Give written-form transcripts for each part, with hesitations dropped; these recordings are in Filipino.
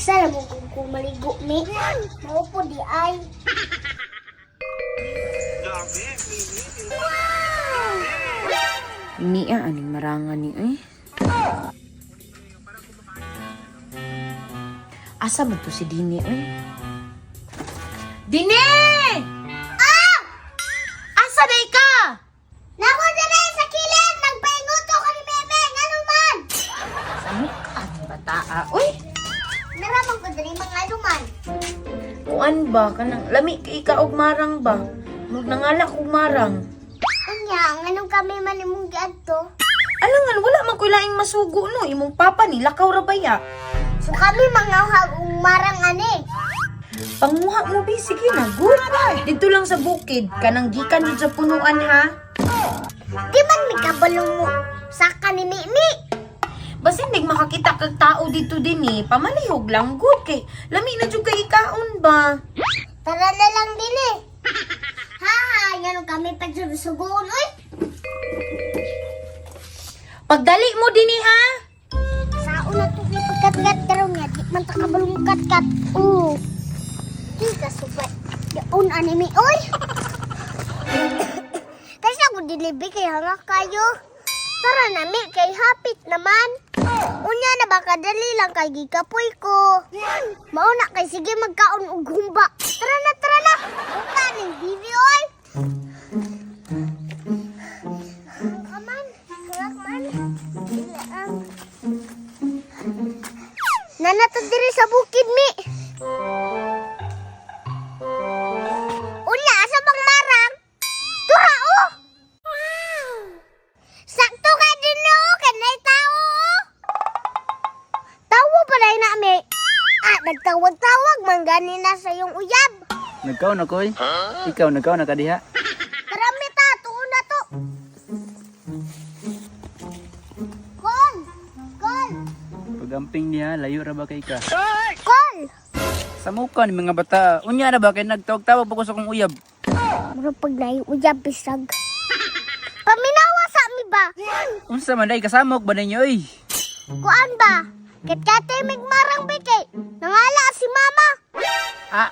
Sala mo kung maligo, mi. Maupo di ay. Niya, aning marangan ni eh. Asa man to si Dini eh? Dini! Ah! Asa na ka? Nako dali sa kilid, nagpainguto ka ni Meme, ano man? Sa mukha ng bataa. Uy! Naramang ko dali mga anuman. Kuan ba? Kanang lami kay ka og marang ba? Magnangalak og marang. Unya, anong kami malimong giadto? Alangan, wala man ko laing masugo no. Imong papa ni lakaw ra baya. So kami mga hagong marang ani. Panguha mo bi, sige na, good. Dito lang sa bukid, kanang gikan dito sa punuan ha. Di man mi kabalong mo saka ni Mimi. Basta hindi makakita kag tao dito din eh. Pamalihog lang, good kay. Lami na jud kay ikaon ba? Tara na lang dili. Ha, yan kami pagsusugon oy. Pagdali mo din eh ha. Sa una to kay pagkat-kat karon nga di man ta kabalong kat-kat. Oo. Di ka super. Yaon anime oy. Kasi ako dilibi kay hanga kayo. Tara na mi kay hapit naman. Unya na baka dali lang kay gikapoy ko. Mao na kay sige magkaon og humba. Tara na tara na. Buka ning video oy. Kaman, man. Nanatod diri sa bukid mi. Unya asa bang marang? Tura oh. Sakto ka din no, kanay tao. Tawo pa dai na mi. Nagtawag-tawag man gani na sa yung uyab. Nagkaw na koy. Ikaw nagkaw na kadiha. Tara mi ta, tuon na to. Kol! Kol! Pagamping niya, layo ra ba kay ka? Kol! Sa mukha ni mga bata. Unya na ba kay nagtawag-tawag pa ko sa kong uyab? Mura pag na yung uyab bisag. Paminawa sa mi ba? Unsa man day kasamok ba ninyo oy? Kuan ba? Kat-kate marang bike. Nangala si mama.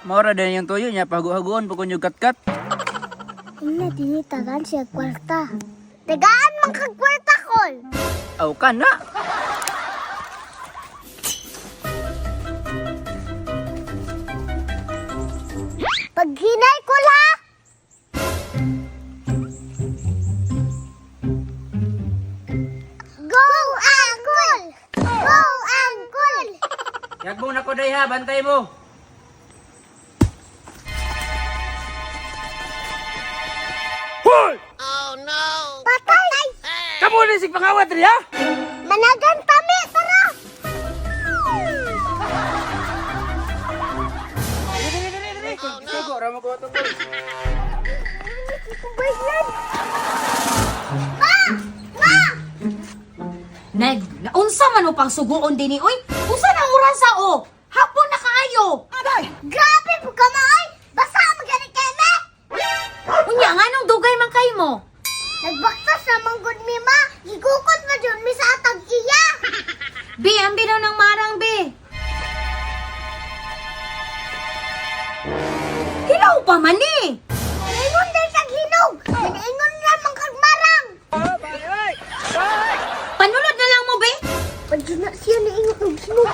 Maura din yung tuyo niya pahagu-haguon pa kunyog kat-kat. Ina, dinitagan siya kwarta. Tagaan man kag kwarta, Kol. Aw ka na. Paghinay, Kol, ha? Go, Angkol! Go, Angkol! Yagbong na ko day ha, bantay mo. Patay! Kamu na sig pangawat ri ha? Managan tami, tara! Sugo ra mo ko tungkol. Baylan! Ma! Ma! Ned, naunsa man o pang suguon din eh. Uy, unsa na oras sa o? Hapon na kaayo. Grabe po ka ma, oy! Basta magalit kayo, me! Unya, nga nung dugay man kay mo. Nagbaktas na manggod mi, ma! Gigukot na dyan mi sa atag iya! Bi, ang binaw ng marang, bi. Hilaw pa man eh. Naingon din sa hinog! Naingon na mang kagmarang! Panulod na lang mo, bi. Pag na siya naingon ng hinog.